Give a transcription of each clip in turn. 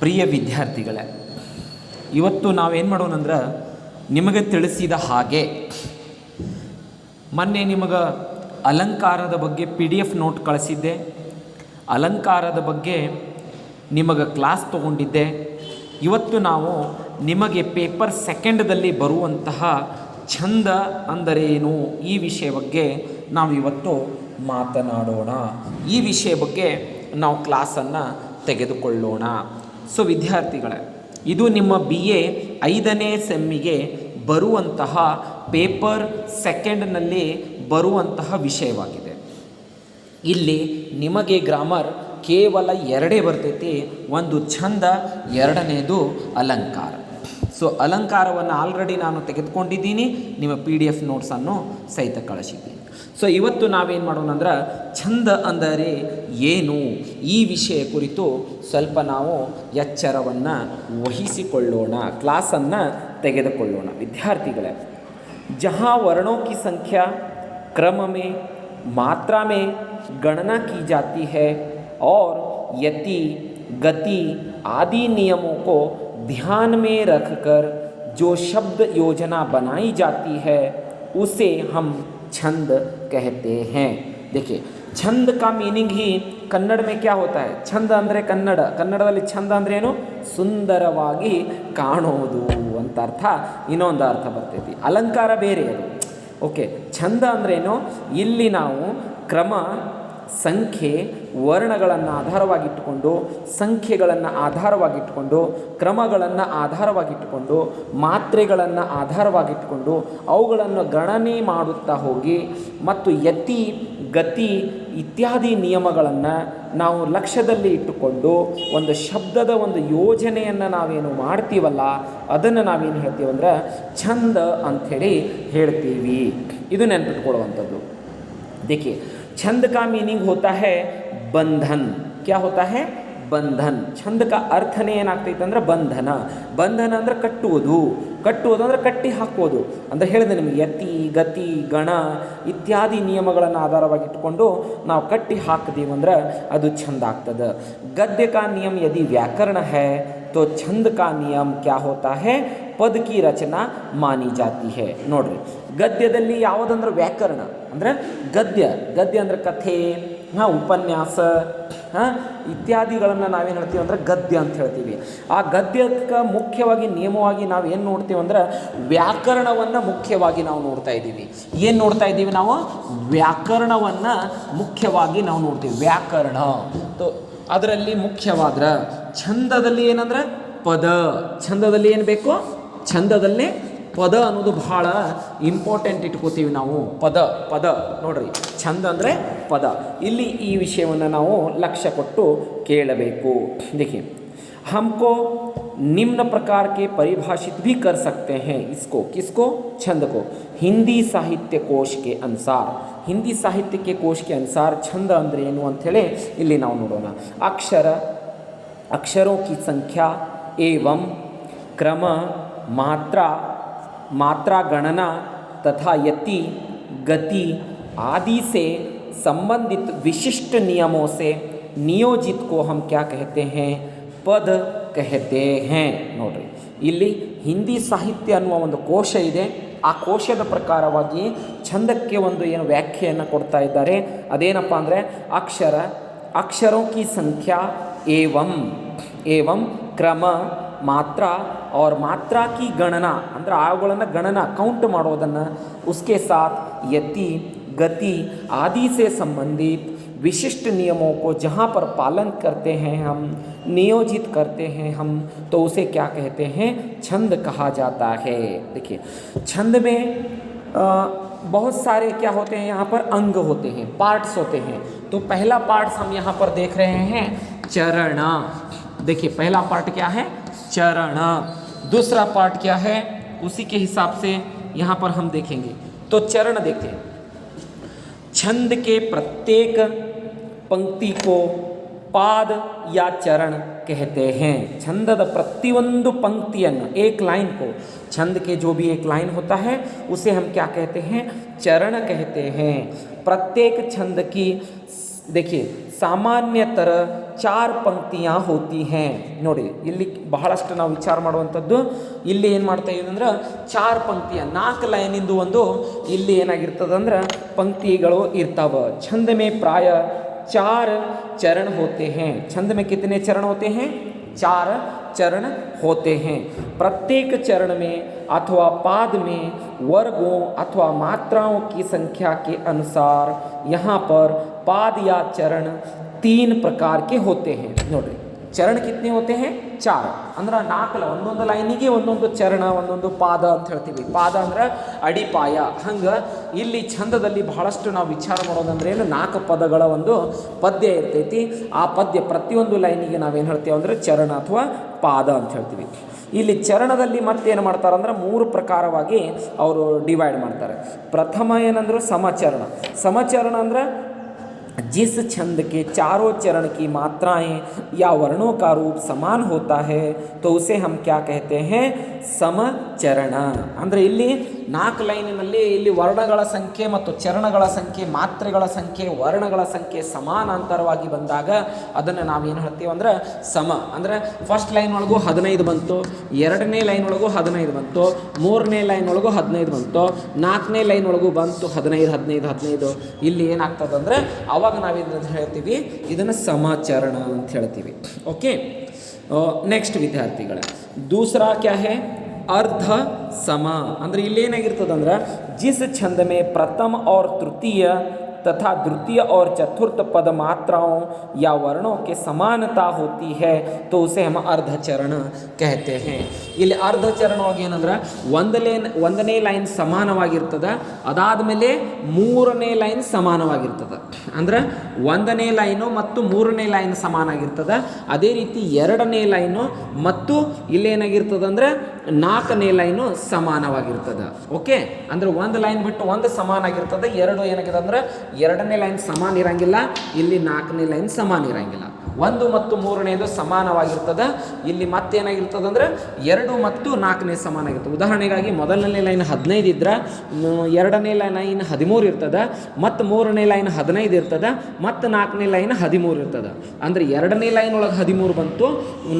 ಪ್ರಿಯ ವಿದ್ಯಾರ್ಥಿಗಳೇ, ಇವತ್ತು ನಾವೇನು ಮಾಡೋಣಂದ್ರೆ ನಿಮಗೆ ತಿಳಿಸಿದ ಹಾಗೆ ಮೊನ್ನೆ ನಿಮಗೆ ಅಲಂಕಾರದ ಬಗ್ಗೆ PDF ನೋಟ್ ಕಳಿಸಿದ್ದೆ. ಅಲಂಕಾರದ ಬಗ್ಗೆ ನಿಮಗೆ ಕ್ಲಾಸ್ ತಗೊಂಡಿದ್ದೆ. ಇವತ್ತು ನಾವು ನಿಮಗೆ ಪೇಪರ್ ಸೆಕೆಂಡ್ದಲ್ಲಿ ಬರುವಂತಹ ಛಂದ ಅಂದರೇನು ಈ ವಿಷಯ ಬಗ್ಗೆ ನಾವು ಇವತ್ತು ಮಾತನಾಡೋಣ. ಈ ವಿಷಯ ಬಗ್ಗೆ ನಾವು ಕ್ಲಾಸನ್ನು ತೆಗೆದುಕೊಳ್ಳೋಣ. ಸೊ ವಿದ್ಯಾರ್ಥಿಗಳೇ, ಇದು ನಿಮ್ಮ BA 5ನೇ ಸೆಮ್ಮಿಗೆ ಬರುವಂತಹ ಪೇಪರ್ ಸೆಕೆಂಡ್ನಲ್ಲಿ ಬರುವಂತಹ ವಿಷಯವಾಗಿದೆ. ಇಲ್ಲಿ ನಿಮಗೆ ಗ್ರಾಮರ್ ಕೇವಲ 2 ಬರ್ತೈತಿ. ಒಂದು ಛಂದ, 2ನೇದು ಅಲಂಕಾರ. ಸೊ ಅಲಂಕಾರವನ್ನು ಆಲ್ರೆಡಿ ನಾನು ತೆಗೆದುಕೊಂಡಿದ್ದೀನಿ, ನಿಮ್ಮ PDF ನೋಟ್ಸನ್ನು ಸಹಿತ ಕಳಿಸಿದ್ದೀನಿ. ಸೊ ಇವತ್ತು ನಾವೇನು ಮಾಡೋಣ ಅಂದ್ರೆ ಛಂದ ಅಂದರೆ ಏನು ಈ ವಿಷಯ ಕುರಿತು ಸ್ವಲ್ಪ ನಾವು ಎಚ್ಚರವನ್ನು ವಹಿಸಿಕೊಳ್ಳೋಣ, ಕ್ಲಾಸನ್ನು ತೆಗೆದುಕೊಳ್ಳೋಣ. ವಿದ್ಯಾರ್ಥಿಗಳೇ, जहाँ वर्णों की संख्या क्रम में मात्रा में गणना की जाती है और यति गति आदि नियमों को ध्यान में रखकर जो शब्द योजना बनाई जाती है उसे हम छंद कहते हैं. देखिए, छंद का मीनिंग ही कन्नड़ में क्या होता है? छंद ಅಂದರೆ ಕನ್ನಡದಲ್ಲಿ ಛಂದ ಅಂದರೆ ಏನು? ಸುಂದರವಾಗಿ ಕಾಣೋದು ಅಂತ ಅರ್ಥ, ಇನ್ನೊಂದು ಅರ್ಥ ಬರ್ತೈತಿ. ಅಲಂಕಾರ ಬೇರೆ ಅದು. ಓಕೆ, ಛಂದ ಅಂದ್ರೇನು? ಇಲ್ಲಿ ನಾವು ಕ್ರಮ, ಸಂಖ್ಯೆ, ವರ್ಣಗಳನ್ನು ಆಧಾರವಾಗಿಟ್ಟುಕೊಂಡು, ಸಂಖ್ಯೆಗಳನ್ನು ಆಧಾರವಾಗಿಟ್ಟುಕೊಂಡು, ಕ್ರಮಗಳನ್ನು ಆಧಾರವಾಗಿಟ್ಟುಕೊಂಡು, ಮಾತ್ರೆಗಳನ್ನು ಆಧಾರವಾಗಿಟ್ಟುಕೊಂಡು ಅವುಗಳನ್ನು ಗಣನೆ ಮಾಡುತ್ತಾ ಹೋಗಿ ಮತ್ತು ಯತಿ ಗತಿ ಇತ್ಯಾದಿ ನಿಯಮಗಳನ್ನು ನಾವು ಲಕ್ಷ್ಯದಲ್ಲಿ ಇಟ್ಟುಕೊಂಡು ಒಂದು ಶಬ್ದದ ಒಂದು ಯೋಜನೆಯನ್ನು ನಾವೇನು ಮಾಡ್ತೀವಲ್ಲ ಅದನ್ನು ನಾವೇನು ಹೇಳ್ತೀವಂದ್ರೆ ಛಂದ ಅಂಥೇಳಿ ಹೇಳ್ತೀವಿ. ಇದು ನೆನಪಿಟ್ಕೊಳ್ಳುವಂಥದ್ದು. देखिए, छंद का मीनिंग होता है बंधन. क्या होता है? ಬಂಧನ್. ಛಂದಕ ಅರ್ಥನೇ ಏನಾಗ್ತೈತೆ ಅಂದ್ರೆ ಬಂಧನ. ಬಂಧನ ಅಂದರೆ ಕಟ್ಟುವುದು ಅಂದರೆ ಕಟ್ಟಿ ಹಾಕೋದು ಅಂದರೆ ಹೇಳಿದೆ ನಿಮಗೆ. ಯತಿ ಗತಿ ಗಣ ಇತ್ಯಾದಿ ನಿಯಮಗಳನ್ನು ಆಧಾರವಾಗಿಟ್ಟುಕೊಂಡು ನಾವು ಕಟ್ಟಿ ಹಾಕಿದೀವಿ ಅಂದ್ರೆ ಅದು ಛಂದ ಆಗ್ತದೆ. ಗದ್ಯ ಕಾ ನಿಯಮ ಯದಿ ವ್ಯಾಕರಣ है तो छंद का नियम क्या होता है? ಪದ ಕಿ ರಚನಾ ಮಾನಿ ಜಾತಿ ಹೇ. ನೋಡ್ರಿ, ಗದ್ಯದಲ್ಲಿ ಯಾವುದಂದ್ರೆ ವ್ಯಾಕರಣ ಅಂದರೆ ಗದ್ಯ ಅಂದರೆ ಕಥೆ, ಉಪನ್ಯಾಸ ಇತ್ಯಾದಿಗಳನ್ನು ನಾವೇನು ಹೇಳ್ತೀವಿ ಅಂದರೆ ಗದ್ಯ ಅಂತ ಹೇಳ್ತೀವಿ. ಆ ಗದ್ಯಕ್ಕೆ ಮುಖ್ಯವಾಗಿ ನಿಯಮವಾಗಿ ನಾವು ಏನು ನೋಡ್ತೀವಿ ಅಂದ್ರೆ ವ್ಯಾಕರಣವನ್ನು ಮುಖ್ಯವಾಗಿ ನಾವು ನೋಡ್ತಾ ಇದ್ದೀವಿ. ಏನು ನೋಡ್ತಾ ಇದ್ದೀವಿ ನಾವು? ವ್ಯಾಕರಣವನ್ನು ಮುಖ್ಯವಾಗಿ ನಾವು ನೋಡ್ತೀವಿ. ವ್ಯಾಕರಣ ಅದರಲ್ಲಿ ಮುಖ್ಯವಾದ್ರೆ ಛಂದದಲ್ಲಿ ಏನಂದ್ರೆ ಪದ. ಛಂದದಲ್ಲಿ ಏನು ಬೇಕು? ಛಂದದಲ್ಲೇ ಪದ ಅನ್ನೋದು ಬಹಳ ಇಂಪಾರ್ಟೆಂಟ್ ಇಟ್ಕೋತೀವಿ ನಾವು. ಪದ ನೋಡ್ರಿ, ಛಂದ ಅಂದರೆ ಪದ. ಇಲ್ಲಿ ಈ ವಿಷಯವನ್ನು ನಾವು ಲಕ್ಷ್ಯ ಕೊಟ್ಟು ಕೇಳಬೇಕು. देखिए, हमको निम्न प्रकार के परिभाषित भी कर सकते हैं इसको. किसको? छंद को. हिंदी साहित्य कोश के अनुसार, हिंदी साहित्य के कोश के अनुसार छंद ಅಂದರೆ ಏನು ಅಂಥೇಳಿ ಇಲ್ಲಿ ನಾವು ನೋಡೋಣ. अक्षरों की संख्या एवं क्रम, मात्रा गणना तथा यति गति आदि से संबंधित विशिष्ट नियमों से नियोजित को हम क्या कहते हैं? पद कहते हैं. ನೋಡ್ರಿ, ಇಲ್ಲಿ ಹಿಂದಿ ಸಾಹಿತ್ಯ ಅನ್ನುವ ಒಂದು ಕೋಶ ಇದೆ. ಆ ಕೋಶದ ಪ್ರಕಾರವಾಗಿ ಛಂದಕ್ಕೆ ಒಂದು ಏನು ವ್ಯಾಖ್ಯೆಯನ್ನು ಕೊಡ್ತಾ ಇದ್ದಾರೆ. ಅದೇನಪ್ಪ ಅಂದರೆ ಅಕ್ಷರೋं की संख्या एवं क्रम ಮಾತ್ರ और मात्रा की गणना ಅಂದರೆ ಅವುಗಳನ್ನು ಗಣನ ಕೌಂಟ್ ಮಾಡೋದನ್ನು, उसके साथ यति गति आदि से संबंधित विशिष्ट नियमों को जहाँ पर पालन करते हैं हम, नियोजित करते हैं हम, तो उसे क्या कहते हैं? छंद कहा जाता है. देखिए, छंद में बहुत सारे क्या होते हैं? यहाँ पर अंग होते हैं, पार्ट्स होते हैं. तो पहला पार्ट्स हम यहाँ पर देख रहे हैं चरण. देखिए, पहला पार्ट क्या है? चरण. दूसरा पार्ट क्या है? उसी के हिसाब से यहाँ पर हम देखेंगे. तो चरण देखते हैं. छंद के प्रत्येक पंक्ति को पाद या चरण कहते हैं. छंदದ ಪ್ರತಿಯೊಂದು पंक्तिಯನ್ನು, एक लाइन को, छंद के जो भी एक लाइन होता है उसे हम क्या कहते हैं? चरण कहते हैं. प्रत्येक छंद की देखिए ಸಾಮಾನ್ಯತರ 4 पंक्तियाँ होती हैं ನೋಡಿ ಇಲ್ಲಿ ಬಹಳಷ್ಟು ನಾವು ವಿಚಾರ ಮಾಡುವಂಥದ್ದು ಇಲ್ಲಿ ಏನು ಮಾಡ್ತಾ ಇದೀವಿ ಅಂದ್ರೆ 4 पंक्तिಯ 4 ಲೈನಿಂದು ಒಂದು ಇಲ್ಲಿ ಏನಾಗಿರ್ತದೆ ಅಂದ್ರೆ पंक्तिಗಳು ಇರ್ತಾವ छंद में प्राय 4 चरण होते हैं छंद में कितने चरण होते हैं 4 चरण होते हैं प्रत्येक चरण में अथवा पाद में वर्गों अथवा मात्राओं की संख्या के अनुसार यहाँ पर पाद या चरण 3 प्रकार के होते हैं नोड्री चरण कितने होते हैं 4 ಅಂದ್ರೆ 4 ಒಂದೊಂದು ಲೈನಿಗೆ ಒಂದೊಂದು ಚರಣ ಒಂದೊಂದು ಪಾದ ಅಂತ ಹೇಳ್ತೀವಿ ಪಾದ ಅಂದ್ರೆ ಅಡಿಪಾಯ ಹಂಗೆ ಇಲ್ಲಿ ಛಂದದಲ್ಲಿ ಬಹಳಷ್ಟು ನಾವು ವಿಚಾರ ಮಾಡೋದಂದ್ರೆ ಏನು 4 ಪದಗಳ ಒಂದು ಪದ್ಯ ಇರ್ತೈತಿ ಆ ಪದ್ಯ ಪ್ರತಿಯೊಂದು ಲೈನಿಗೆ ನಾವೇನು ಹೇಳ್ತೀವಿ ಅಂದರೆ ಚರಣ ಅಥವಾ ಪಾದ ಅಂತ ಹೇಳ್ತೀವಿ ಇಲ್ಲಿ ಚರಣದಲ್ಲಿ ಮತ್ತೇನು ಮಾಡ್ತಾರೆ ಅಂದ್ರೆ 3 ಪ್ರಕಾರವಾಗಿ ಅವರು ಡಿವೈಡ್ ಮಾಡ್ತಾರೆ ಪ್ರಥಮ ಏನಂದ್ರೆ ಸಮಚರಣ ಅಂದ್ರೆ जिस छंद के चारों चरण की मात्राएं या वर्णों का रूप समान होता है तो उसे हम क्या कहते हैं ಸಮಚರಣ ಅಂದರೆ ಇಲ್ಲಿ 4 ಲೈನಿನಲ್ಲಿ ಇಲ್ಲಿ ವರ್ಣಗಳ ಸಂಖ್ಯೆ ಮತ್ತು ಚರಣಗಳ ಸಂಖ್ಯೆ ಮಾತ್ರೆಗಳ ಸಂಖ್ಯೆ ವರ್ಣಗಳ ಸಂಖ್ಯೆ ಸಮಾನಾಂತರವಾಗಿ ಬಂದಾಗ ಅದನ್ನು ನಾವೇನು ಹೇಳ್ತೀವಿ ಅಂದ್ರೆ ಸಮ ಅಂದರೆ ಫಸ್ಟ್ ಲೈನ್ ಒಳಗೂ 15 ಬಂತು ಎರಡನೇ ಲೈನ್ ಒಳಗೂ 15 ಬಂತು ಮೂರನೇ ಲೈನ್ ಒಳಗೂ 15 ಬಂತು ನಾಲ್ಕನೇ ಲೈನ್ ಒಳಗೂ ಬಂತು 15 ಇಲ್ಲಿ ಏನಾಗ್ತದೆ ಅಂದರೆ ಆವಾಗ ನಾವೇನು ಹೇಳ್ತೀವಿ ಇದನ್ನು ಸಮಚರಣ ಅಂತ ಹೇಳ್ತೀವಿ ಓಕೆ नेक्स्ट विद्यार्थिಗಳ दूसरा क्या है अर्ध सम ಅಂದ್ರೆ ಇಲ್ಲಿ ಏನಾಗಿರ್ತದೆ ಅಂದ್ರೆ जिस छंद में प्रथम और तृतीय तथा द्वितीय और चतुर्थ पद मात्राओं या वर्णों के समानता होती है तो उसे हम अर्धचरण कहते हैं ಇಲ್ಲಿ ಅರ್ಧಚರಣವಾಗಿ ಏನಂದ್ರೆ ಒಂದನೇ ಲೈನ್ ಸಮಾನವಾಗಿರ್ತದೆ ಅದಾದಮೇಲೆ ಮೂರನೇ ಲೈನ್ ಸಮಾನವಾಗಿರ್ತದೆ ಅಂದ್ರೆ ಒಂದನೇ ಲೈನು ಮತ್ತು ಮೂರನೇ ಲೈನ್ ಸಮಾನಾಗಿರ್ತದೆ ಅದೇ ರೀತಿ ಎರಡನೇ ಲೈನು ಮತ್ತು ಇಲ್ಲೇನಾಗಿರ್ತದೆ ಅಂದರೆ ನಾಲ್ಕನೇ ಲೈನು ಸಮಾನವಾಗಿರ್ತದೆ ಓಕೆ ಅಂದರೆ ಒಂದು ಲೈನ್ ಬಿಟ್ಟು ಒಂದು ಸಮಾನ ಆಗಿರ್ತದೆ ಎರಡು ಏನಾಗಿದೆ ಅಂದರೆ ಎರಡನೇ ಲೈನ್ ಸಮಾನ ಇರಂಗಿಲ್ಲ ಇಲ್ಲಿ ನಾಲ್ಕನೇ ಲೈನ್ ಸಮಾನ ಇರಂಗಿಲ್ಲ ಒಂದು ಮತ್ತು ಮೂರನೇದು ಸಮಾನವಾಗಿರ್ತದೆ ಇಲ್ಲಿ ಮತ್ತೇನಾಗಿರ್ತದೆ ಅಂದರೆ ಎರಡು ಮತ್ತು ನಾಲ್ಕನೇ ಸಮಾನ ಆಗಿರ್ತದೆ ಉದಾಹರಣೆಗಾಗಿ ಮೊದಲನೇ ಲೈನ್ 15 ಇದ್ರೆ ಎರಡನೇ ಲೈನ್ 13 ಇರ್ತದೆ ಮತ್ತು ಮೂರನೇ ಲೈನ್ 15 ಇರ್ತದೆ ಮತ್ತು ನಾಲ್ಕನೇ ಲೈನ್ 13 ಇರ್ತದೆ ಅಂದರೆ ಎರಡನೇ ಲೈನ್ ಒಳಗೆ 13 ಬಂತು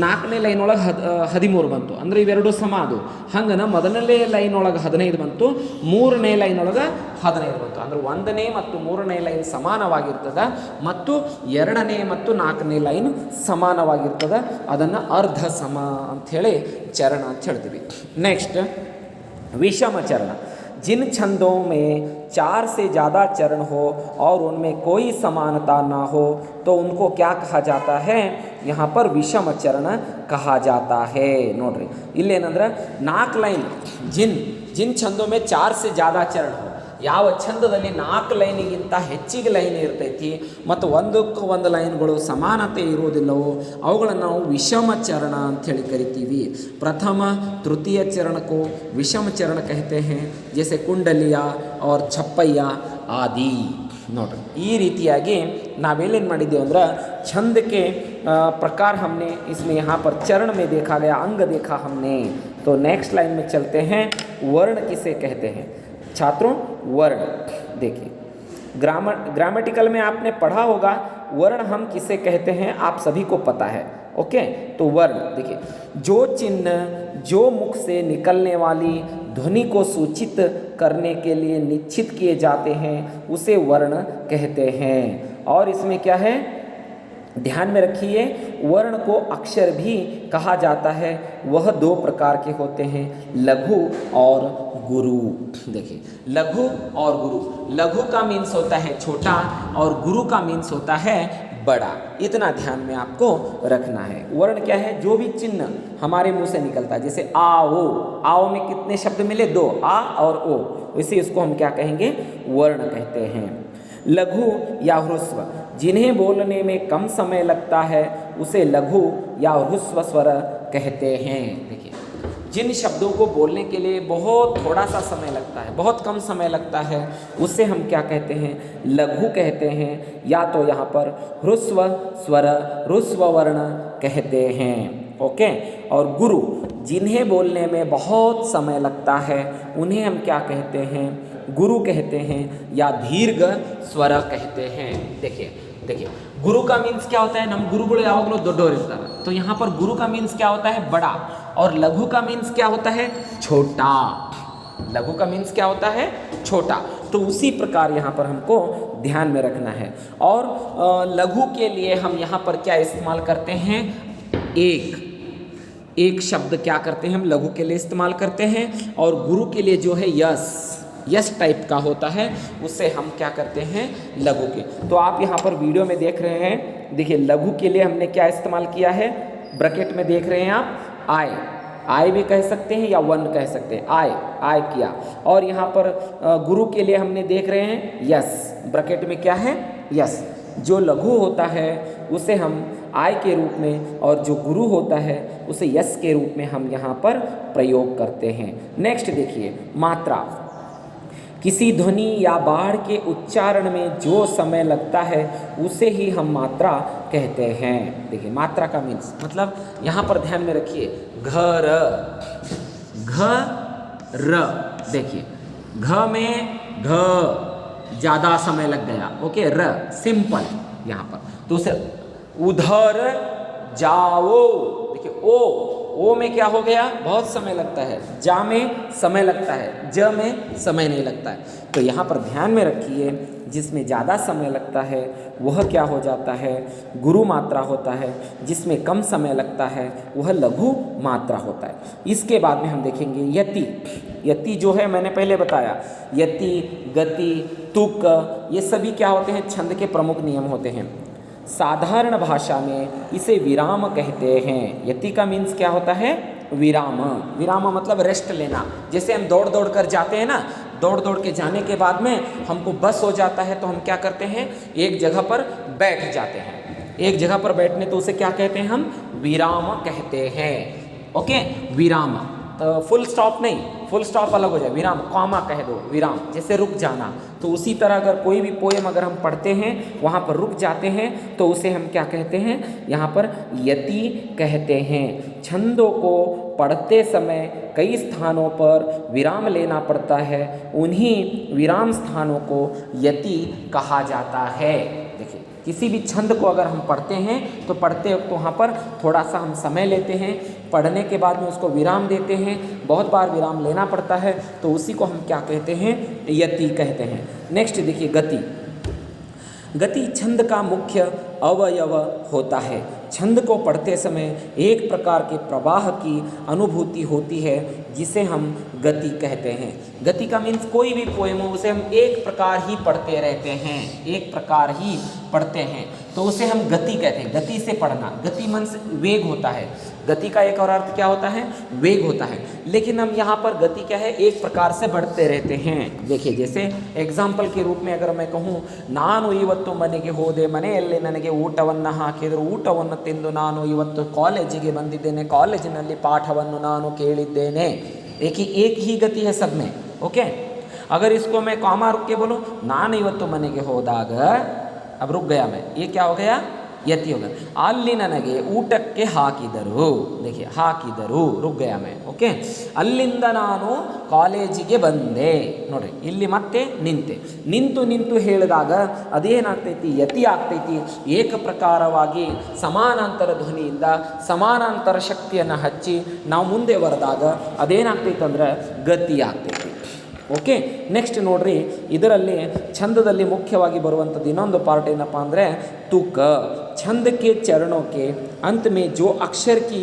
ನಾಲ್ಕನೇ ಲೈನ್ ಒಳಗೆ 13 ಬಂತು ಅಂದರೆ ಇವೆರಡು ಸಮ ಅದು ಹಂಗನ ಮೊದಲನೇ ಲೈನ್ ಒಳಗೆ 15 ಬಂತು ಮೂರನೇ ಲೈನ್ ಒಳಗೆ 15 ಬಂತು ಅಂದರೆ ಒಂದನೇ ಮತ್ತು ಮೂರನೇ ಲೈನ್ ಸಮಾನವಾಗಿರ್ತದೆ ಮತ್ತು ಎರಡನೇ ಮತ್ತು ನಾಲ್ಕನೇ ಲೈನ್ ಸಮಾನವಾಗಿರ್ತದೆ ಅದನ್ನು ಅರ್ಧ ಸಮ ಅಂಥೇಳಿ ಚರಣ ಅಂತ ಹೇಳ್ತೀವಿ ನೆಕ್ಸ್ಟ್ विषम चरण जिन छंदों में 4 से ज़्यादा चरण हो और उनमें कोई समानता ना हो तो उनको क्या कहा जाता है यहाँ पर विषम चरण कहा जाता है नोड्री इल्लेनंद्रे 4 लाइन जिन छंदों में 4 से ज़्यादा चरण हो ಯಾವ ಛಂದದಲ್ಲಿ 4 ಲೈನಿಗಿಂತ ಹೆಚ್ಚಿಗೆ ಲೈನ್ ಇರ್ತೈತಿ ಮತ್ತು ಒಂದಕ್ಕೆ ಒಂದು ಲೈನ್ಗಳು ಸಮಾನತೆ ಇರೋದಿಲ್ಲವೋ ಅವುಗಳನ್ನು ನಾವು ವಿಷಮ ಚರಣ ಅಂಥೇಳಿ ಕರಿತೀವಿ ಪ್ರಥಮ तृतीय चरण को विषम चरण कहते हैं जैसे कुंडलिया और छप्पಯ್ಯ आदि ನೋಡ್ರಿ ಈ ರೀತಿಯಾಗಿ ನಾವೇನೇನು ಮಾಡಿದ್ದೇವೆ ಅಂದ್ರೆ छंद के प्रकार हमने इसमें यहाँ पर चरण में देखा गया अंग देखा हमने तो नेक्स्ट लाइन में चलते हैं वर्ण किसे कहते हैं छात्रों वर्ण देखिए ग्रामेटिकल में आपने पढ़ा होगा वर्ण हम किसे कहते हैं आप सभी को पता है ओके तो वर्ण देखिए जो चिन्ह जो मुख से निकलने वाली ध्वनि को सूचित करने के लिए निश्चित किए जाते हैं उसे वर्ण कहते हैं और इसमें क्या है ध्यान में रखिए वर्ण को अक्षर भी कहा जाता है वह 2 प्रकार के होते हैं लघु और गुरु देखिए लघु और गुरु लघु का मीन्स होता है छोटा और गुरु का मीन्स होता है बड़ा इतना ध्यान में आपको रखना है वर्ण क्या है जो भी चिन्ह हमारे मुंह से निकलता है जैसे आओ में कितने शब्द मिले 2 आ और ओ वैसे इसको हम क्या कहेंगे वर्ण कहते हैं लघु या ह्रस्व जिन्हें बोलने में कम समय लगता है उसे लघु या ह्रस्व स्वर कहते हैं देखिए जिन शब्दों को बोलने के लिए बहुत थोड़ा सा समय लगता है बहुत कम समय लगता है उसे हम क्या कहते हैं लघु कहते हैं या तो यहाँ पर ह्रस्व स्वर ह्रस्व वर्ण कहते हैं ओके और गुरु जिन्हें बोलने में बहुत समय लगता है उन्हें हम क्या कहते हैं गुरु कहते हैं या दीर्घ स्वर कहते हैं देखिए देखिए गुरु का मीन्स क्या होता है, ನಮ್ಮ ಗುರುಗಳು ಯಾವಾಗಲೂ ದೊಡ್ಡವರು ಇರ್ತಾರೆ, तो यहाँ पर गुरु का मीन्स क्या होता है, बड़ा, और लघु का मीन्स क्या होता है, छोटा। लघु का मीन्स क्या होता है, छोटा। तो उसी प्रकार यहाँ पर हमको ध्यान में रखना है। और लघु के लिए हम यहाँ पर क्या इस्तेमाल करते हैं, एक शब्द क्या करते हैं हम लघु के लिए इस्तेमाल करते हैं, और गुरु के लिए जो है यस टाइप का होता है, उससे हम क्या करते हैं, लघु के। तो आप यहाँ पर वीडियो में देख रहे हैं, देखिए लघु के लिए हमने क्या इस्तेमाल किया है, ब्रैकेट में देख रहे हैं आप, आय भी कह सकते हैं या वन कह सकते हैं, आय किया। और यहाँ पर गुरु के लिए हमने देख रहे हैं यस, ब्रैकेट में क्या है, यस। जो लघु होता है उसे हम आय के रूप में, और जो गुरु होता है उसे यस के रूप में हम यहाँ पर प्रयोग करते हैं। नेक्स्ट देखिए मात्रा, किसी ध्वनि या बाढ़ के उच्चारण में जो समय लगता है उसे ही हम मात्रा कहते हैं। देखिए मात्रा का मीन्स मतलब यहाँ पर ध्यान में रखिए, घर, देखिए घ में घ ज़्यादा समय लग गया, ओके, र सिंपल यहाँ पर, तो उसे उधर जाओ, देखिए ओ में क्या हो गया, बहुत समय लगता है, जा में समय लगता है, ज में समय नहीं लगता है। तो यहाँ पर ध्यान में रखिए, जिसमें ज़्यादा समय लगता है वह क्या हो जाता है, गुरु मात्रा होता है, जिसमें कम समय लगता है वह लघु मात्रा होता है। इसके बाद में हम देखेंगे यति जो है, मैंने पहले बताया, यति, गति, तुक, ये सभी क्या होते हैं, छंद के प्रमुख नियम होते हैं। साधारण भाषा में इसे विराम कहते हैं। यति का मीन्स क्या होता है, विराम मतलब रेस्ट लेना। जैसे हम दौड़ कर जाते हैं ना, दौड़ के जाने के बाद में हमको बस हो जाता है, तो हम क्या करते हैं, एक जगह पर बैठ जाते हैं। एक जगह पर बैठने तो उसे क्या कहते हैं, हम विराम कहते हैं, ओके, विराम। तो फुल स्टॉप नहीं, फुल स्टॉप अलग हो जाए, विराम, कॉमा कह दो, विराम, जैसे रुक जाना। तो उसी तरह अगर कोई भी पोएम अगर हम पढ़ते हैं, वहाँ पर रुक जाते हैं, तो उसे हम क्या कहते हैं, यहाँ पर यति कहते हैं। छंदों को पढ़ते समय कई स्थानों पर विराम लेना पड़ता है, उन्हीं विराम स्थानों को यति कहा जाता है। देखिए किसी भी छंद को अगर हम पढ़ते हैं तो पढ़ते वक्त वहाँ पर थोड़ा सा हम समय लेते हैं, पढ़ने के बाद में उसको विराम देते हैं, बहुत बार विराम लेना पड़ता है, तो उसी को हम क्या कहते हैं, यति कहते हैं। नेक्स्ट देखिए गति छंद का मुख्य अवयव होता है। छंद को पढ़ते समय एक प्रकार के प्रवाह की अनुभूति होती है, जिसे हम गति कहते हैं। गति का मीन्स कोई भी पोएम हो उसे हम एक प्रकार ही पढ़ते रहते हैं, एक प्रकार ही पढ़ते हैं, तो उसे हम गति कहते हैं। गति से पढ़ना, गति मीन्स वेग होता है। गति का एक और अर्थ क्या होता है, वेग होता है। लेकिन हम यहाँ पर गति क्या है, एक प्रकार से बढ़ते रहते हैं। देखिए जैसे एग्जाम्पल के रूप में अगर मैं कहूँ, ನಾನು ಇವತ್ತು ಮನೆಗೆ ಹೋದೆ, ಮನೆಯಲ್ಲಿ ನನಗೆ ಊಟವನ್ನು ಹಾಕಿದರು, ಊಟವನ್ನು ತಿಂದು ನಾನು ಇವತ್ತು ಕಾಲೇಜಿಗೆ ಬಂದಿದ್ದೇನೆ, ಕಾಲೇಜಿನಲ್ಲಿ ಪಾಠವನ್ನು ನಾನು ಕೇಳಿದ್ದೇನೆ। एक ही गति है सब में, ओके। अगर इसको मैं कॉमा रुक के बोलूँ, ನಾನು ಇವತ್ತು ಮನೆಗೆ ಹೋದಾಗ, अब रुक गया मैं, ये क्या हो गया, यति हो गया। ಅಲ್ಲಿ ನನಗೆ ಊಟಕ್ಕೆ ಹಾಕಿದರು, देखिए ಹಾಕಿದರು, रुक गया मैं, ओके। ಅಲ್ಲಿಂದ ನಾನು ಕಾಲೇಜಿಗೆ ಬಂದೆ, ನೋಡ್ರಿ ಇಲ್ಲಿ ಮತ್ತೆ ನಿಂತು ಹೇಳಿದಾಗ ಅದೇನಾಗ್ತೈತಿ, ಯತಿ ಆಗ್ತೈತಿ। ಏಕ ಪ್ರಕಾರವಾಗಿ ಸಮಾನಾಂತರ ಧ್ವನಿಯಿಂದ ಸಮಾನಾಂತರ ಶಕ್ತಿಯನ್ನು ಹಚ್ಚಿ ನಾವು ಮುಂದೆ ಬರೆದಾಗ ಅದೇನಾಗ್ತೈತೆ ಅಂದ್ರೆ ಗತಿ ಆಗ್ತೈತಿ, ಓಕೆ। ನೆಕ್ಸ್ಟ್ ನೋಡ್ರಿ, ಇದರಲ್ಲಿ छंदದಲ್ಲಿ ಮುಖ್ಯವಾಗಿ ಬರುವಂಥದ್ದು ಇನ್ನೊಂದು ಪಾರ್ಟ್ ಏನಪ್ಪ ಅಂದರೆ तुक। छंद के चरणों के अंत में जो अक्षर की